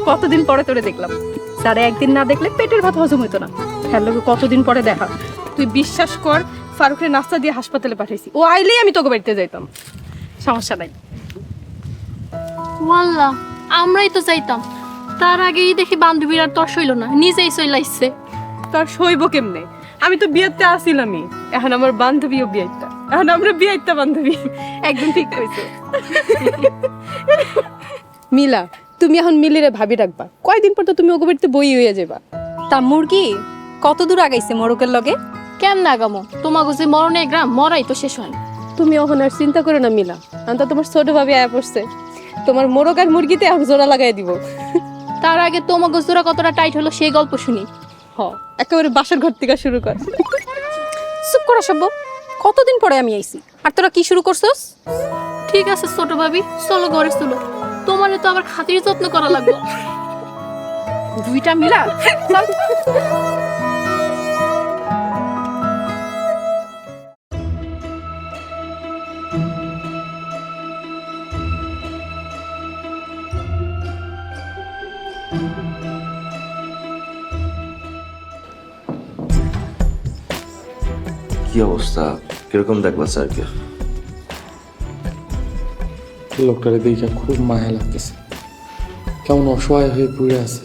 কতদিন পরে তোরে দেখলাম। স্যারে একদিন না দেখলে পেটের ভাত হজম হইতো না। হ্যাঁ লোকে কতদিন পরে দেখা। তুই বিশ্বাস কর, ফারুকের নাস্তা দিয়ে হাসপাতালে পাঠাইছি। ও আইলেই আমি তোকে বাড়িতে যাইতাম, সমস্যা নাই। ওয়াল্লাহ, আমরাই তো চাইতাম। তার আগেই দেখি বান্ধবীর আর তর সইল না, নিজেই চইলাইছে। তার সইব কেমনে? আমি তো বিয়েতে আসিলামই, এখন আমার বান্ধবীও বিয়েটা, এখন আমরা বিয়েটা বান্ধবী। একদম ঠিক কইছো। মিলা, তুমি এখন মিলিরে ভাবি রাখবা। কয়দিন পর তো তুমি ওগো বাড়িতে বই হইয়া যাবা। তা মুরগি কত দূর আগাইছে মোরগের লগে? কেমন আগামো, তোমাকে যে মরণে গ্রাম মরাই তো শেষ হয় না। তুমি এখন আর চিন্তা করো না মিলা, আমি তো তোমার ছোট ভাবি আয়া পড়ছে। তোমার মোরগ আর মুরগিতে এখন জোড়া লাগাই দিব। তার আগে তোমাকে জোড়া কতটা টাইট হলো সেই গল্প শুনি। হ, একেবারে বাসার ঘর থেকে শুরু কর। চুপ করা সব্য, কতদিন পরে আমি আইছি আর তোরা কি শুরু করছস? ঠিক আছে ছোট ভাবি, চলো ঘরে চলো। তোমার তো আবার খাতির যত্ন করা লাগবে। দুইটা মিলা চল। কি অবস্থা, কিরকম দেখলা স্যারকে? লোকটারে দেখে খুব মায়া লাগতেছে, কেমন অসহায় হয়ে পড়ে আছে।